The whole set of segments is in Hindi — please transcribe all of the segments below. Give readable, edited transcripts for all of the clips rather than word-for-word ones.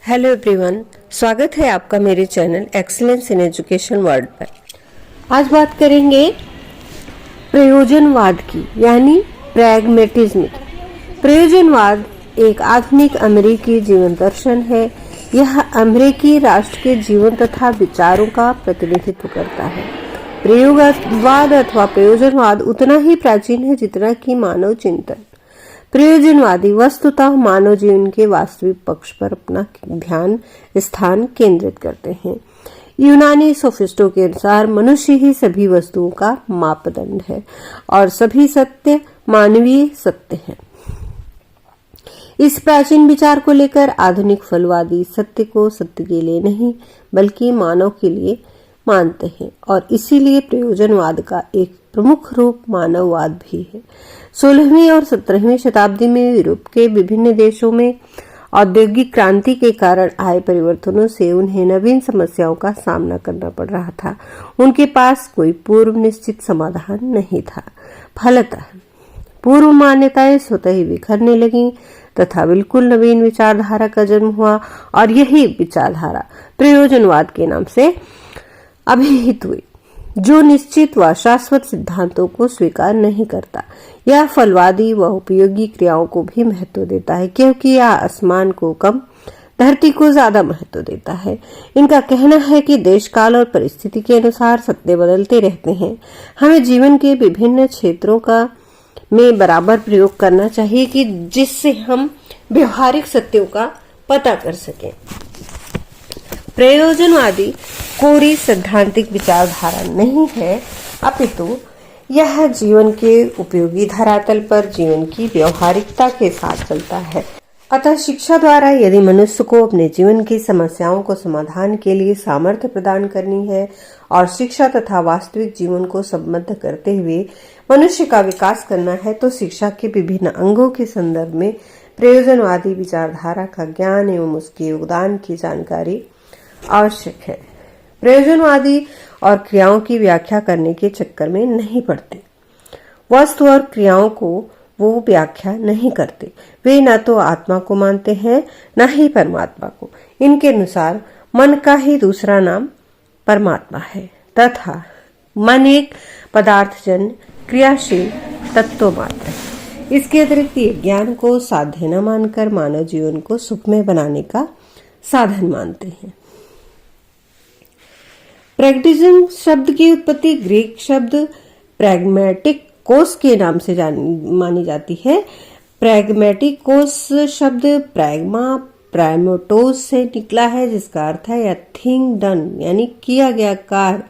हेलो एवरीवन, स्वागत है आपका मेरे channel excellence in education world पर। आज बात करेंगे प्रयोजनवाद की, यानी प्रैग्मेटिज्म की। प्रयोजनवाद एक आधुनिक अमेरिकी जीवन दर्शन है। यह अमेरिकी राष्ट्र के जीवन तथा विचारों का प्रतिनिधित्व करता है। प्रयोगवाद अथवा प्रयोजनवाद उतना ही प्राचीन है जितना कि मानव चिंतन। प्रयोजनवादी वस्तुतः मानव जीवन के वास्तविक पक्ष पर अपना ध्यान स्थान केंद्रित करते हैं। यूनानी सोफिस्टों के अनुसार मनुष्य ही सभी वस्तुओं का मापदंड है और सभी सत्य मानवीय सत्य है। इस प्राचीन विचार को लेकर आधुनिक फलवादी सत्य को सत्य के लिए नहीं बल्कि मानव के लिए मानते हैं और इसीलिए प्रयोजनवाद का एक प्रमुख रूप मानववाद भी है। 16वीं और 17वीं शताब्दी में यूरोप के विभिन्न देशों में औद्योगिक क्रांति के कारण आए परिवर्तनों से उन्हें नवीन समस्याओं का सामना करना पड़ रहा था। उनके पास कोई पूर्व निश्चित समाधान नहीं था। फलतः पूर्व मान्यताएं स्वतः ही बिखरने लगीं तथा बिल्कुल नवीन विचारधारा का जन्म हुआ और यही विचारधारा प्रयोजनवाद के नाम से अभिहित हुई, जो निश्चित व शाश्वत सिद्धांतों को स्वीकार नहीं करता। यह फलवादी व उपयोगी क्रियाओं को भी महत्व देता है, क्योंकि यह आसमान को कम धरती को ज्यादा महत्व देता है। इनका कहना है कि देश काल और परिस्थिति के अनुसार सत्य बदलते रहते हैं। हमें जीवन के विभिन्न क्षेत्रों का में बराबर प्रयोग करना चाहिए कि जिससे हम व्यवहारिक सत्यों का पता कर सकें। प्रयोजनवादी कोरी सैद्धांतिक विचारधारा नहीं है, अपितु यह जीवन के उपयोगी धरातल पर जीवन की व्यवहारिकता के साथ चलता है। अतः शिक्षा द्वारा यदि मनुष्य को अपने जीवन की समस्याओं को समाधान के लिए सामर्थ्य प्रदान करनी है और शिक्षा तथा वास्तविक जीवन को संबद्ध करते हुए मनुष्य का विकास करना है, तो शिक्षा के विभिन्न अंगों के संदर्भ में प्रयोजनवादी विचारधारा का ज्ञान एवं उसके योगदान की जानकारी आवश्यक है। प्रयोजनवादी और क्रियाओं की व्याख्या करने के चक्कर में नहीं पड़ते। वस्तु और क्रियाओं को वो व्याख्या नहीं करते। वे न तो आत्मा को मानते हैं न ही परमात्मा को। इनके अनुसार मन का ही दूसरा नाम परमात्मा है तथा मन एक पदार्थजन्य क्रियाशील तत्व मात्र है। इसके अतिरिक्त ये ज्ञान को साध्य न मानकर मानव जीवन को सुखमय बनाने का साधन मानते हैं। प्रैग्मेटिज्म शब्द की उत्पत्ति ग्रीक शब्द प्रैग्मेटिकोस के नाम से मानी जाती है। प्रैग्मेटिकोस शब्द प्रैग्मोटोस से निकला है, जिसका अर्थ है थिंग डन, यानी किया गया कार्य,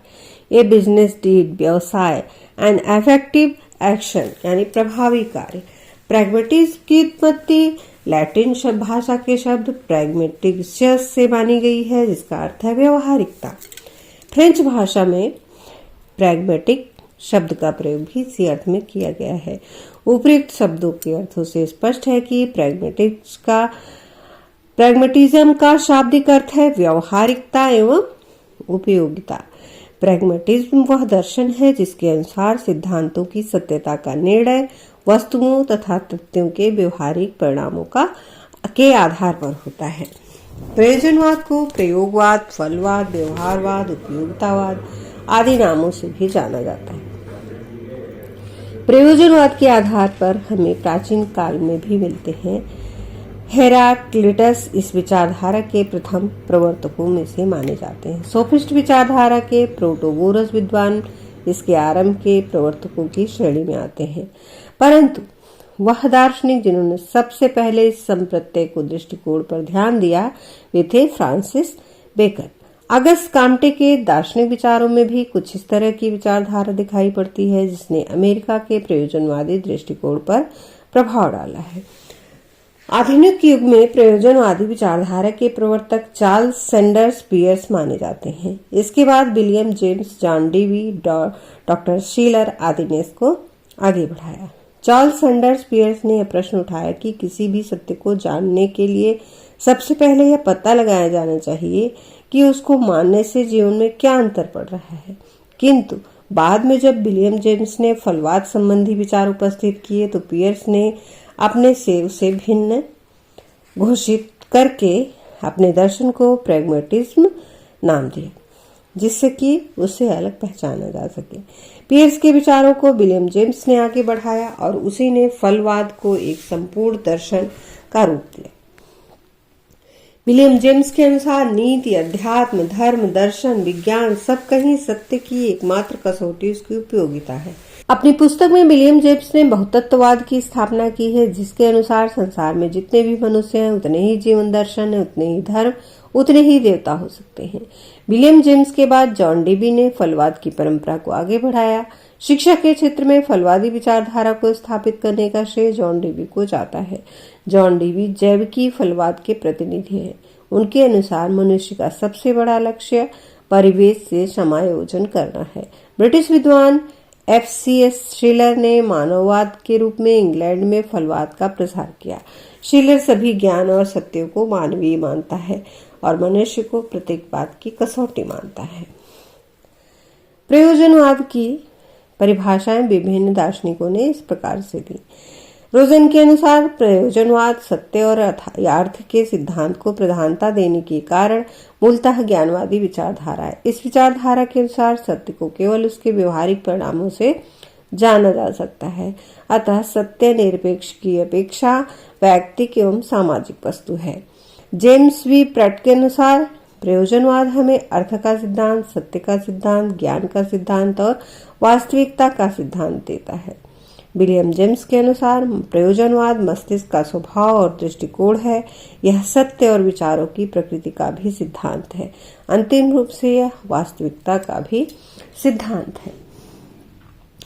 ए बिजनेस डीड व्यवसाय, एन इफेक्टिव एक्शन यानी प्रभावी कार्य। प्रैग्मेटिज्म की उत्पत्ति लैटिन भाषा के शब्द प्रैग्मेटिकस से मानी गई है, जिसका अर्थ है व्यवहारिकता। फ्रेंच भाषा में प्रैग्मेटिक शब्द का प्रयोग भी इसी अर्थ में किया गया है। उपयुक्त शब्दों के अर्थों से स्पष्ट है कि प्रैग्मेटिज्म का शाब्दिक अर्थ है व्यवहारिकता एवं उपयोगिता। प्रैग्मेटिज्म वह दर्शन है जिसके अनुसार सिद्धांतों की सत्यता का निर्णय वस्तुओं तथा तथ्यों के व्यवहारिक परिणामों के आधार पर होता है। प्रयोजनवाद को प्रयोगवाद, फलवाद, व्यवहारवाद, उपयोगितावाद आदि नामों से भी जाना जाता है। प्रयोजनवाद के आधार पर हमें प्राचीन काल में भी मिलते हैं। हेराक्लिटस इस विचारधारा के प्रथम प्रवर्तकों में से माने जाते हैं। सोफिस्ट विचारधारा के प्रोटोगोरस विद्वान इसके आरंभ के प्रवर्तकों की श्रेणी में आते हैं, परंतु वह दार्शनिक जिन्होंने सबसे पहले इस संप्रत्यय को दृष्टिकोण पर ध्यान दिया वे थे फ्रांसिस बेकन। अगस्त काम्टे के दार्शनिक विचारों में भी कुछ इस तरह की विचारधारा दिखाई पड़ती है, जिसने अमेरिका के प्रयोजनवादी दृष्टिकोण पर प्रभाव डाला है। आधुनिक युग में प्रयोजनवादी विचारधारा के प्रवर्तक चार्ल्स सैंडर्स पियर्स माने जाते हैं। इसके बाद William James, John Dewey, doctor Sheeler आदि ने इसको आगे बढ़ाया। चार्ल्स सैंडर्स पियर्स ने यह प्रश्न उठाया कि किसी भी सत्य को जानने के लिए सबसे पहले यह पता लगाया जाना चाहिए कि उसको मानने से जीवन में क्या अंतर पड़ रहा है। किंतु बाद में जब विलियम जेम्स ने फलवाद संबंधी विचार उपस्थित किए तो पियर्स ने अपने से उसे भिन्न घोषित करके अपने दर्शन को प्रैग्मेटिज्म नाम दिया, जिससे कि उसे अलग पहचाना जा सके। पियर्स के विचारों को विलियम जेम्स ने आगे बढ़ाया और उसी ने फलवाद को एक संपूर्ण दर्शन का रूप दिया। विलियम जेम्स के अनुसार नीति, अध्यात्म, धर्म, दर्शन, विज्ञान सब कहीं सत्य की एकमात्र कसौटी उसकी उपयोगिता है। अपनी पुस्तक में विलियम जेम्स ने बहुतत्ववाद की स्थापना की है, जिसके अनुसार संसार में जितने भी मनुष्य हैं उतने ही जीवन दर्शन है, उतने ही धर्म, उतने ही देवता हो सकते हैं। विलियम जेम्स के बाद जॉन डेवी ने फलवाद की परंपरा को आगे बढ़ाया। शिक्षा के क्षेत्र में फलवादी विचारधारा को स्थापित करने का श्रेय जॉन डेवी को जाता है। जॉन डेवी जैविकी फलवाद के प्रतिनिधि हैं। उनके अनुसार मनुष्य का सबसे बड़ा लक्ष्य परिवेश से समायोजन करना है। ब्रिटिश विद्वान F.C.S. शिलर ने मानववाद के रूप में इंग्लैंड में फलवाद का प्रसार किया। शिलर सभी ज्ञान और सत्यों को मानवीय मानता है और मनुष्य को प्रत्येक बात की कसौटी मानता है। प्रयोजनवाद की परिभाषाएं विभिन्न दार्शनिकों ने इस प्रकार से दी। रोजन के अनुसार प्रयोजनवाद सत्य और अर्थ के सिद्धांत को प्रधानता देने के कारण मूलतः ज्ञानवादी विचारधारा है। इस विचारधारा के अनुसार सत्य को केवल उसके व्यवहारिक परिणामों से जाना जा सकता है। अतः सत्य निरपेक्ष की अपेक्षा वैयक्तिक एवं सामाजिक वस्तु है। जेम्स वी प्रट के अनुसार प्रयोजनवाद हमें अर्थ का सिद्धांत, सत्य का सिद्धांत, ज्ञान का सिद्धांत और वास्तविकता का सिद्धांत देता है। विलियम जेम्स के अनुसार प्रयोजनवाद मस्तिष्क का स्वभाव और दृष्टिकोण है। यह सत्य और विचारों की प्रकृति का भी सिद्धांत है। अंतिम रूप से यह वास्तविकता का भी सिद्धांत है।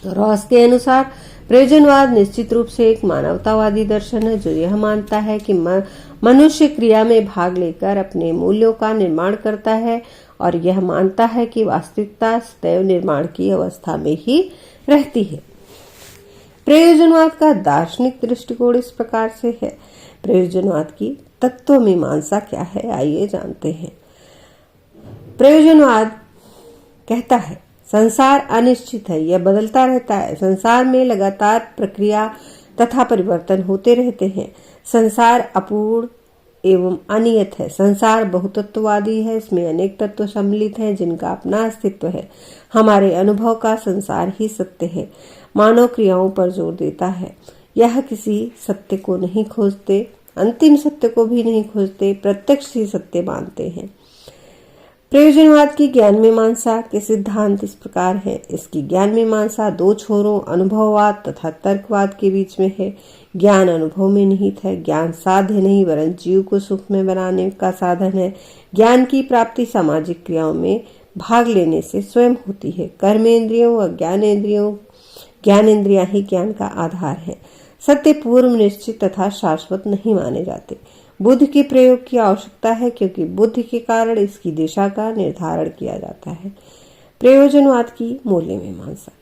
रॉस के अनुसार प्रयोजनवाद निश्चित रूप से एक मानवतावादी दर्शन है, जो यह मानता है कि मनुष्य क्रिया में भाग लेकर अपने मूल्यों का निर्माण करता है और यह मानता है कि वास्तविकता सदैव निर्माण की अवस्था में ही रहती है। प्रयोजनवाद का दार्शनिक दृष्टिकोण इस प्रकार से है। प्रयोजनवाद की तत्वमीमांसा क्या है, आइए जानते हैं। प्रयोजनवाद कहता है संसार अनिश्चित है, यह बदलता रहता है। संसार में लगातार प्रक्रिया तथा परिवर्तन होते रहते हैं। संसार अपूर्ण एवं अनियत है। संसार बहुतत्ववादी है, इसमें अनेक तत्व सम्मिलित हैं जिनका अपना अस्तित्व है। हमारे अनुभव का संसार ही सत्य है। मानव क्रियाओं पर जोर देता है। यह किसी सत्य को नहीं खोजते, अंतिम सत्य को भी नहीं खोजते, प्रत्यक्ष ही सत्य मानते हैं। प्रयोजनवाद की ज्ञान मीमांसा के सिद्धांत इस प्रकार है। इसकी ज्ञान मीमांसा दो छोरों अनुभववाद तथा तर्कवाद के बीच में है। ज्ञान अनुभव में निहित है। ज्ञान साध्य नहीं वरन जीव को सुख में बनाने का साधन है। ज्ञान की प्राप्ति सामाजिक क्रियाओं में भाग लेने से स्वयं होती है। कर्मेंद्रियों व ज्ञानेंद्रियां ही ज्ञान का आधार है। सत्य पूर्व निश्चित तथा शाश्वत नहीं माने जाते। बुद्धि के प्रयोग की आवश्यकता है, क्योंकि बुद्धि के कारण इसकी दिशा का निर्धारण किया जाता है। प्रयोजनवाद की मूल्य मीमांसा।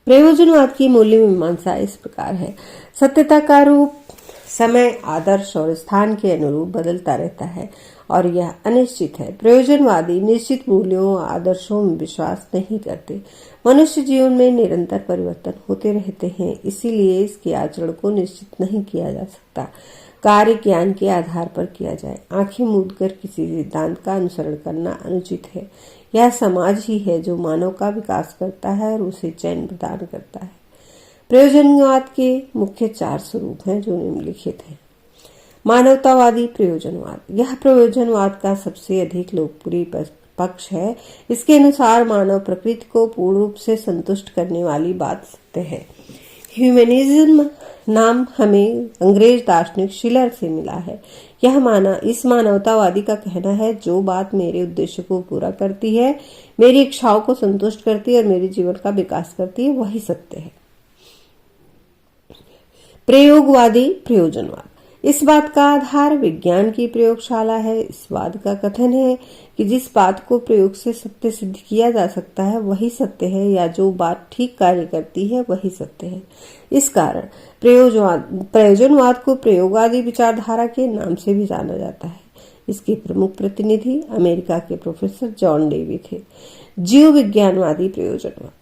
प्रयोजनवाद की मूल्य मीमांसा इस प्रकार है। सत्यता का रूप समय, आदर्श और स्थान के अनुरूप बदलता रहता है और यह अनिश्चित है। प्रयोजनवादी निश्चित मूल्यों और आदर्शों में विश्वास नहीं करते। मनुष्य जीवन में निरंतर परिवर्तन होते रहते हैं, इसीलिए इसके आचरण को निश्चित नहीं किया जा सकता। कार्य ज्ञान के आधार पर किया जाए। आंखें मूंदकर किसी सिद्धांत का अनुसरण करना अनुचित है। यह समाज ही है जो मानव का विकास करता है और उसे चैन प्रदान करता है। प्रयोजनवाद के मुख्य 4 स्वरूप हैं जो निम्नलिखित हैं। मानवतावादी प्रयोजनवाद। यह प्रयोजनवाद का सबसे अधिक लोकप्रिय पक्ष है। इसके अनुसार मानव प्रकृति को पूर्ण रूप से संतुष्ट करने वाली बात सत्य है। ह्यूमनिज्म नाम हमें अंग्रेज दार्शनिक शिलर से मिला है। इस मानवतावादी का कहना है, जो बात मेरे उद्देश्य को पूरा करती है, मेरी इच्छाओं को संतुष्ट करती है और मेरे जीवन का विकास करती है, वही सत्य है। प्रयोगवादी प्रयोजनवाद। इस बात का आधार विज्ञान की प्रयोगशाला है। इस बात का कथन है कि जिस बात को प्रयोग से सत्य सिद्ध किया जा सकता है वही सत्य है, या जो बात ठीक कार्य करती है वही सत्य है। इस कारण प्रयोजनवाद को प्रयोगवादी विचारधारा के नाम से भी जाना जाता है। इसके प्रमुख प्रतिनिधि अमेरिका के प्रोफेसर जॉन डेवी थे। जीव विज्ञानवादी प्रयोजनवाद।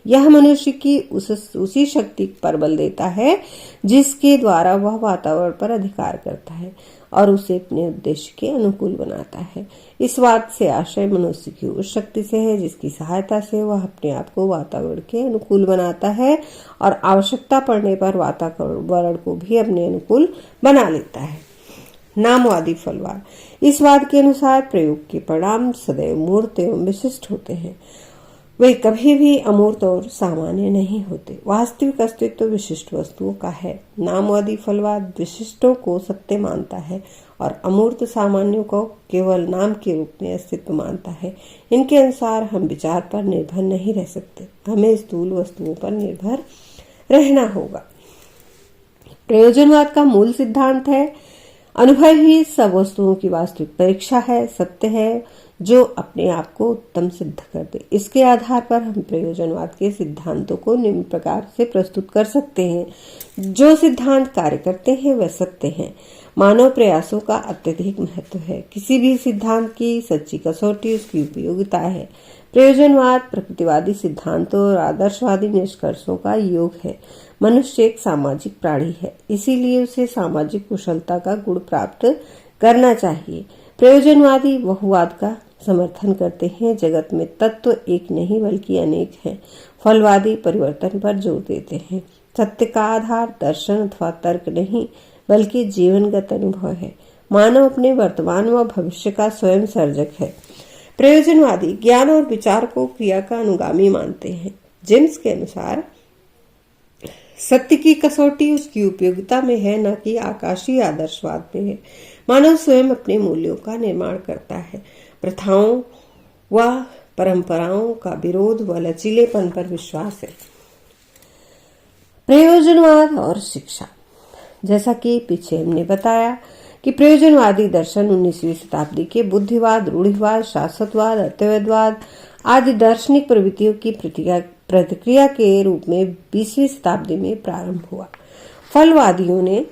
यह मनुष्य की उसी शक्ति पर बल देता है जिसके द्वारा वह वातावरण पर अधिकार करता है और उसे अपने उद्देश्य के अनुकूल बनाता है। इस बात से आशय मनुष्य की उस शक्ति से है जिसकी सहायता से वह अपने आप को वातावरण के अनुकूल बनाता है और आवश्यकता पड़ने पर वातावरण को भी अपने अनुकूल बना लेता है। नामवादी फलवाद। इस वाद के अनुसार प्रयोग के परिणाम सदैव मूर्त एवं विशिष्ट होते हैं। वे कभी भी अमूर्त और सामान्य नहीं होते। वास्तविक अस्तित्व विशिष्ट वस्तुओं का है। नामवादी फलवाद विशिष्टों को सत्य मानता है और अमूर्त सामान्यों को केवल नाम के रूप में अस्तित्व मानता है। इनके अनुसार हम विचार पर निर्भर नहीं रह सकते, हमें स्थूल वस्तुओं पर निर्भर रहना होगा। प्रयोजनवाद का मूल सिद्धांत है अनुभव ही सब वस्तुओं की वास्तविक परीक्षा है, सत्य है जो अपने आप को उत्तम सिद्ध कर दे। इसके आधार पर हम प्रयोजनवाद के सिद्धांतों को निम्न प्रकार से प्रस्तुत कर सकते हैं। जो सिद्धांत कार्य करते हैं वह सत्य हैं। मानव प्रयासों का अत्यधिक महत्व है। किसी भी सिद्धांत की सच्ची कसौटी उसकी उपयोगिता है। प्रयोजनवाद प्रकृतिवादी सिद्धांतों और आदर्शवादी निष्कर्षों का योग है। मनुष्य एक सामाजिक प्राणी है, इसीलिए उसे सामाजिक कुशलता का गुण प्राप्त करना चाहिए। प्रयोजनवादी बहुवाद का समर्थन करते हैं। जगत में तत्व एक नहीं बल्कि अनेक हैं। फलवादी परिवर्तन पर जोर देते हैं। सत्य का आधार दर्शन अथवा तर्क नहीं बल्कि जीवनगत अनुभव है। मानव अपने वर्तमान व भविष्य का स्वयं सर्जक है। प्रयोजनवादी ज्ञान और विचार को क्रिया का अनुगामी मानते हैं। जेम्स के अनुसार सत्य की कसौटी उसकी उपयोगिता में है, न कि आकाशीय आदर्शवाद में है। मानव स्वयं अपने मूल्यों का निर्माण करता है। प्रथाओं व परंपराओं का विरोध व लचीलेपन पर विश्वास है। प्रयोजनवाद और शिक्षा। जैसा कि पीछे हमने बताया कि प्रयोजनवादी दर्शन 19वीं शताब्दी के बुद्धिवाद, रूढ़िवाद, शाश्वतवाद, अद्वैतवाद आदि दार्शनिक प्रवृत्तियों की प्रतिक्रिया के रूप में 20वीं शताब्दी में प्रारंभ हुआ। फलवादियों ने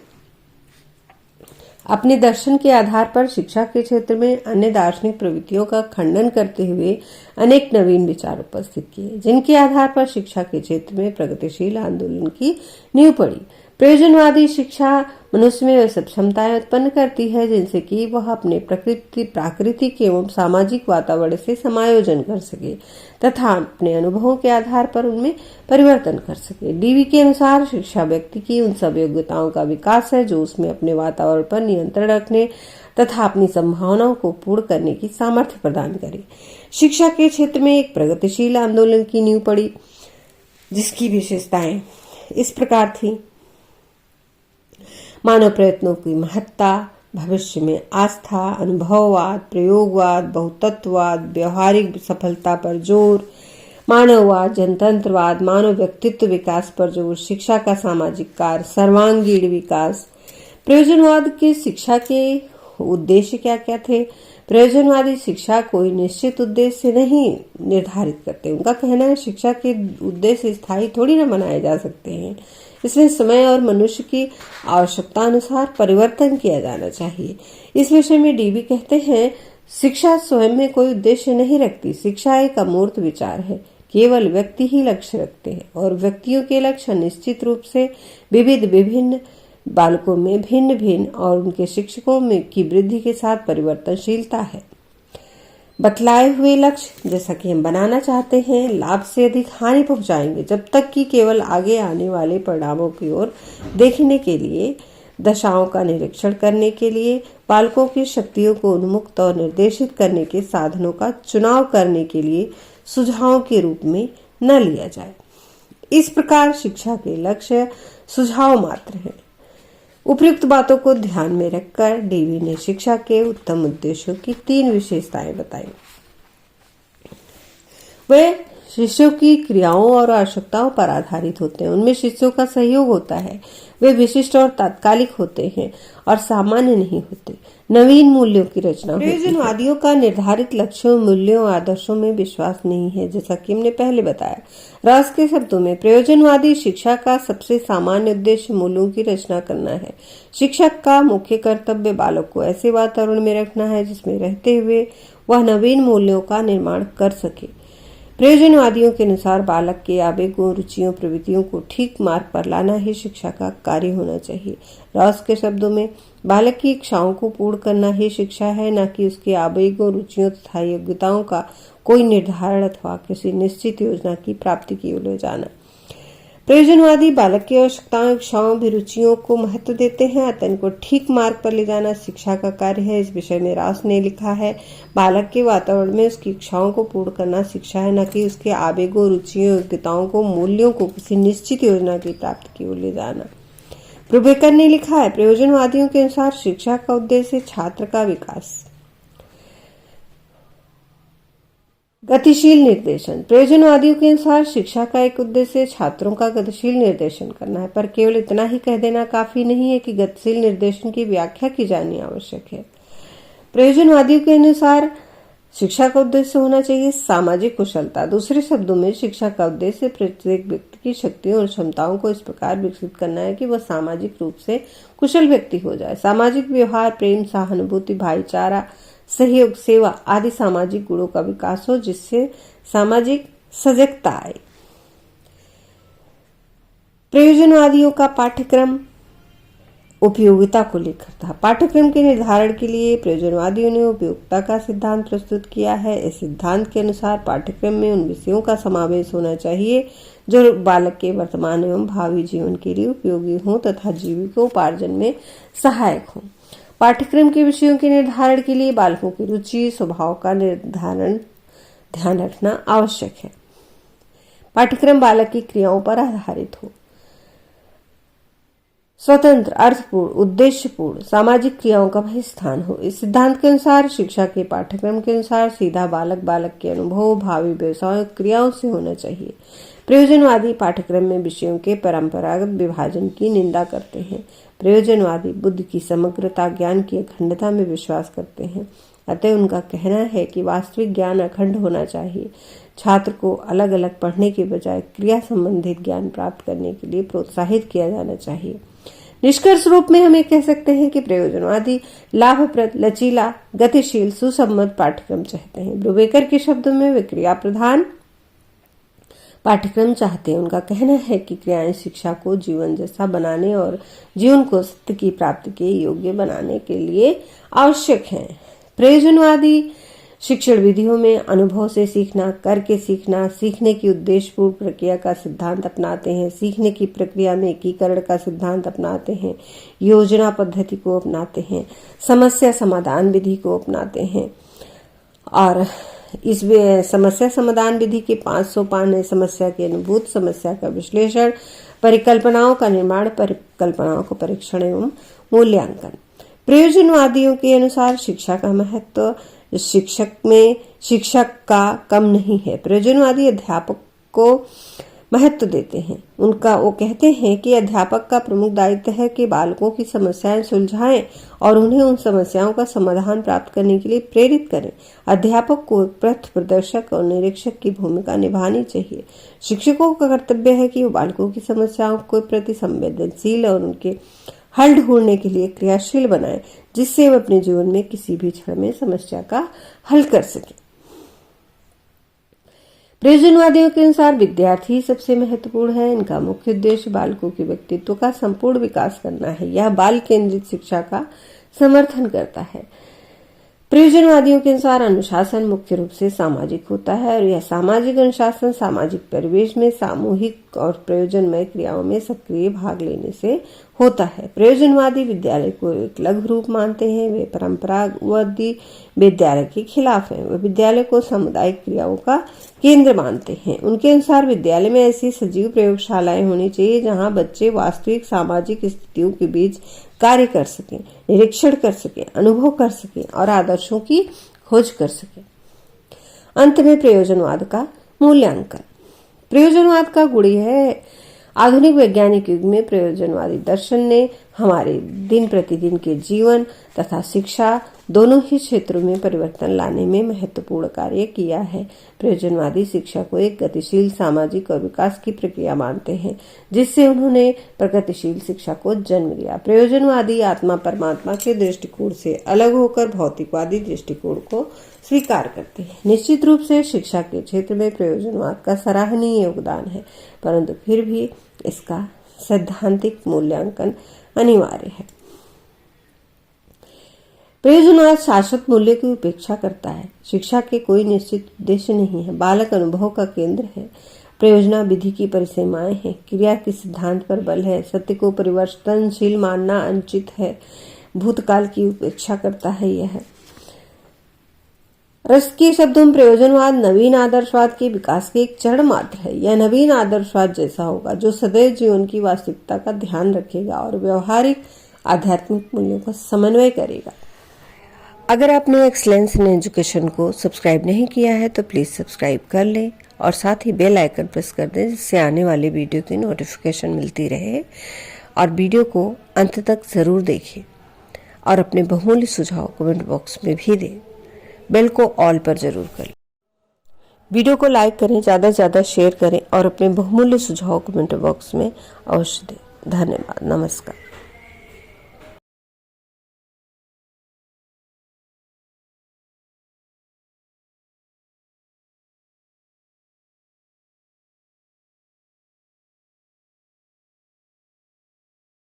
अपने दर्शन के आधार पर शिक्षा के क्षेत्र में अन्य दार्शनिक प्रवृत्तियों का खंडन करते हुए अनेक नवीन विचार उपस्थित किए, जिनके आधार पर शिक्षा के क्षेत्र में प्रगतिशील आंदोलन की नींव पड़ी। प्रयोजनवादी शिक्षा मनुष्य में वह सब क्षमताएं उत्पन्न करती है जिनसे कि वह अपने प्राकृतिक एवं सामाजिक वातावरण से समायोजन कर सके तथा अपने अनुभवों के आधार पर उनमें परिवर्तन कर सके। डीवी के अनुसार शिक्षा व्यक्ति की उन सब योग्यताओं का विकास है जो उसमें अपने वातावरण पर नियंत्रण रखने तथा अपनी संभावनाओं को पूर्ण करने की सामर्थ्य प्रदान करे। शिक्षा के क्षेत्र में एक प्रगतिशील आंदोलन की नींव पड़ी जिसकी विशेषताएं इस प्रकार थी। मानव प्रयत्नों की महत्ता, भविष्य में आस्था, अनुभववाद, प्रयोगवाद, बहुतत्ववाद, व्यवहारिक सफलता पर जोर, मानववाद, जनतंत्रवाद, मानव व्यक्तित्व विकास पर जोर, शिक्षा का सामाजिक कार्य, सर्वांगीण विकास। प्रयोजनवाद की शिक्षा के उद्देश्य क्या क्या थे? प्रयोजनवादी शिक्षा कोई निश्चित उद्देश्य नहीं निर्धारित करते। उनका कहना है शिक्षा के उद्देश्य स्थायी थोड़ी न बनाए जा सकते हैं, इसमें समय और मनुष्य की आवश्यकता अनुसार परिवर्तन किया जाना चाहिए। इस विषय में डीबी कहते हैं शिक्षा स्वयं में कोई उद्देश्य नहीं रखती। शिक्षा एक अमूर्त विचार है। केवल व्यक्ति ही लक्ष्य रखते हैं और व्यक्तियों के लक्ष्य निश्चित रूप से विभिन्न बालकों में भिन्न भिन्न और उनके शिक्षकों में की वृद्धि के साथ परिवर्तनशीलता है। बतलाए हुए लक्ष्य जैसा कि हम बनाना चाहते हैं लाभ से अधिक हानि पहुंचाएंगे जब तक कि केवल आगे आने वाले परिणामों की ओर देखने के लिए, दशाओं का निरीक्षण करने के लिए, बालकों की शक्तियों को उन्मुक्त और निर्देशित करने के साधनों का चुनाव करने के लिए सुझावों के रूप में न लिया जाए। इस प्रकार शिक्षा के लक्ष्य सुझाव मात्र है। उपयुक्त बातों को ध्यान में रखकर डीवी ने शिक्षा के उत्तम उद्देश्यों की 3 विशेषताएं बताई। वे शिष्यों की क्रियाओं और आवश्यकताओं पर आधारित होते हैं। उनमें शिष्यों का सहयोग होता है। वे विशिष्ट और तात्कालिक होते हैं और सामान्य नहीं होते। नवीन मूल्यों की रचना होती है। प्रयोजनवादियों का निर्धारित लक्ष्यों, मूल्यों और आदर्शों में विश्वास नहीं है, जैसा कि हमने पहले बताया। रस के शब्दों में प्रयोजनवादी शिक्षा का सबसे सामान्य उद्देश्य मूल्यों की रचना करना है। शिक्षक का मुख्य कर्तव्य बालक को ऐसे वातावरण में रखना है जिसमें रहते हुए वह नवीन मूल्यों का निर्माण कर सके। प्रयोजनवादियों के अनुसार बालक के आवेगों, रुचियों, प्रवृत्तियों को ठीक मार्ग पर लाना ही शिक्षा का कार्य होना चाहिए। रॉस के शब्दों में बालक की इच्छाओं को पूर्ण करना ही शिक्षा है, न कि उसके आवेगों, रुचियों तथा योग्यताओं का कोई निर्धारण अथवा किसी निश्चित योजना की प्राप्ति की ओर ले जाना। प्रयोजनवादी बालक की आवश्यकताओं, इच्छाओं, अभिरुचियों को महत्व देते हैं, अतः इनको ठीक मार्ग पर ले जाना शिक्षा का कार्य है। इस विषय में रॉस ने लिखा है, बालक के वातावरण में उसकी इच्छाओं को पूर्ण करना शिक्षा है, न कि उसके आवेगों, रुचियों, योग्यताओं को, मूल्यों को किसी निश्चित योजना की प्राप्ति की ओर ले जाना। ब्रूबेकर ने लिखा है, प्रयोजनवादियों के अनुसार शिक्षा का उद्देश्य छात्र का विकास। गतिशील निर्देशन। प्रयोजनवादियों के अनुसार शिक्षा का एक उद्देश्य छात्रों का गतिशील निर्देशन करना है, पर केवल इतना ही कह देना काफी नहीं है कि गतिशील निर्देशन की व्याख्या की जानी आवश्यक है। प्रयोजनवादियों के अनुसार शिक्षा का उद्देश्य होना चाहिए सामाजिक कुशलता। दूसरे शब्दों में शिक्षा का उद्देश्य प्रत्येक व्यक्ति की शक्तियों और क्षमताओं को इस प्रकार विकसित करना है कि वह सामाजिक रूप से कुशल व्यक्ति हो जाए। सामाजिक व्यवहार, प्रेम, सहानुभूति, भाईचारा, सहयोग, सेवा आदि सामाजिक गुणों का विकास हो, जिससे सामाजिक सजगता आए। प्रयोजनवादियों का पाठ्यक्रम उपयोगिता को लेकर था। पाठ्यक्रम के निर्धारण के लिए प्रयोजनवादियों ने उपयोगिता का सिद्धांत प्रस्तुत किया है। इस सिद्धांत के अनुसार पाठ्यक्रम में उन विषयों का समावेश होना चाहिए जो बालक के वर्तमान एवं भावी जीवन के लिए उपयोगी हों तथा जीविकोपार्जन में सहायक हों। पाठ्यक्रम के विषयों के निर्धारण के लिए बालकों की रुचि, स्वभाव का निर्धारण ध्यान रखना आवश्यक है। पाठ्यक्रम बालक की क्रियाओं पर आधारित हो। स्वतंत्र, अर्थपूर्ण, उद्देश्यपूर्ण सामाजिक क्रियाओं का वही स्थान हो। इस सिद्धांत के अनुसार शिक्षा के पाठ्यक्रम के अनुसार सीधा बालक के अनुभव, भावी व्यवसाय, क्रियाओं से होना चाहिए। प्रयोजनवादी पाठ्यक्रम में विषयों के परंपरागत विभाजन की निंदा करते हैं। प्रयोजनवादी बुद्धि की समग्रता, ज्ञान की अखंडता में विश्वास करते हैं, अतः उनका कहना है कि वास्तविक ज्ञान अखंड होना चाहिए। छात्र को अलग अलग पढ़ने के बजाय क्रिया संबंधित ज्ञान प्राप्त करने के लिए प्रोत्साहित किया जाना चाहिए। निष्कर्ष रूप में हम कह सकते हैं कि प्रयोजनवादी लाभप्रद, लचीला, गतिशील, सुसम्मत पाठ्यक्रम चाहते हैं। ब्रूबेकर के शब्दों में वे क्रिया प्रधान पाठ्यक्रम चाहते हैं। उनका कहना है कि क्रियाएं शिक्षा को जीवन जैसा बनाने और जीवन को सत्य की प्राप्ति के योग्य बनाने के लिए आवश्यक हैं। प्रयोजनवादी शिक्षण विधियों में अनुभव से सीखना, करके सीखना, सीखने की उद्देश्यपूर्ण प्रक्रिया का सिद्धांत अपनाते हैं। सीखने की प्रक्रिया में एकीकरण का सिद्धांत अपनाते हैं, योजना पद्धति को अपनाते हैं, समस्या समाधान विधि को अपनाते हैं। और इस समस्या समाधान विधि के 5 सोपान है। समस्या के अनुभूत, समस्या का विश्लेषण, परिकल्पनाओं का निर्माण, परिकल्पनाओं का परीक्षण एवं मूल्यांकन। प्रयोजनवादियों के अनुसार शिक्षा का महत्व शिक्षक का कम नहीं है। प्रयोजनवादी अध्यापक को महत्व देते हैं। वो कहते हैं कि अध्यापक का प्रमुख दायित्व है कि बालकों की समस्याएं सुलझाएं और उन्हें उन समस्याओं का समाधान प्राप्त करने के लिए प्रेरित करें। अध्यापक को पथ प्रदर्शक और निरीक्षक की भूमिका निभानी चाहिए। शिक्षकों का कर्तव्य है कि वो बालकों की समस्याओं के प्रति संवेदनशील और उनके हल ढूंढने के लिए क्रियाशील बनाएं, जिससे वे अपने जीवन में किसी भी क्षण में समस्या का हल कर सके। प्रयोजनवादियों के अनुसार विद्यार्थी सबसे महत्वपूर्ण है। इनका मुख्य उद्देश्य बालकों के व्यक्तित्व का संपूर्ण विकास करना है। यह बाल केंद्रित शिक्षा का समर्थन करता है। प्रयोजनवादियों के अनुसार अनुशासन मुख्य रूप से सामाजिक होता है और यह सामाजिक अनुशासन सामाजिक परिवेश में सामूहिक और प्रयोजनमय क्रियाओं में सक्रिय भाग लेने से होता है। प्रयोजनवादी विद्यालय को एक लघु रूप मानते हैं। वे परंपरावादी विद्यालय के खिलाफ हैं। वे विद्यालय को सामुदायिक क्रियाओं का केंद्र मानते हैं। उनके अनुसार विद्यालय में ऐसी सजीव प्रयोगशालाएं होनी चाहिए जहां बच्चे वास्तविक सामाजिक स्थितियों के बीच कार्य कर सकें, निरीक्षण कर सकें, अनुभव कर सकें और आदर्शों की खोज कर सकें। अंत में प्रयोजनवाद का मूल्यांकन। प्रयोजनवाद का गुण यह है, आधुनिक वैज्ञानिक युग में प्रयोजनवादी दर्शन ने हमारे दिन प्रतिदिन के जीवन तथा शिक्षा दोनों ही क्षेत्रों में परिवर्तन लाने में महत्वपूर्ण कार्य किया है। प्रयोजनवादी शिक्षा को एक गतिशील सामाजिक और विकास की प्रक्रिया मानते हैं, जिससे उन्होंने प्रगतिशील शिक्षा को जन्म दिया। प्रयोजनवादी आत्मा परमात्मा के दृष्टिकोण से अलग होकर भौतिकवादी दृष्टिकोण को स्वीकार करते हैं। निश्चित रूप से शिक्षा के क्षेत्र में प्रयोजनवाद का सराहनीय योगदान है, परंतु फिर भी इसका सैद्धांतिक मूल्यांकन अनिवार्य है। प्रयोजनवाद शाश्वत मूल्य की उपेक्षा करता है। शिक्षा के कोई निश्चित उद्देश्य नहीं है, बालक अनुभव का केंद्र है। प्रयोजना विधि की परिसीमाएं हैं, क्रिया के सिद्धांत पर बल है, सत्य को परिवर्तनशील मानना अनुचित है, भूतकाल की उपेक्षा करता है। यह रस के शब्दों में प्रयोजनवाद नवीन आदर्शवाद के विकास के एक चरण मात्र है। यह नवीन आदर्शवाद जैसा होगा जो सदैव जीवन की वास्तविकता का ध्यान रखेगा और व्यवहारिक आध्यात्मिक मूल्यों का समन्वय करेगा। अगर आपने एक्सीलेंस इन एजुकेशन को सब्सक्राइब नहीं किया है तो प्लीज सब्सक्राइब कर लें और साथ ही बेल आइकन प्रेस कर दें, जिससे आने वाली वीडियो की नोटिफिकेशन मिलती रहे। और वीडियो को अंत तक जरूर देखें और अपने बहुमूल्य सुझाव कमेंट बॉक्स में भी दें। बेल को ऑल पर जरूर करें। वीडियो को लाइक करें, ज़्यादा से ज़्यादा शेयर करें और अपने बहुमूल्य सुझाव कमेंट बॉक्स में अवश्य दें। धन्यवाद। नमस्कार।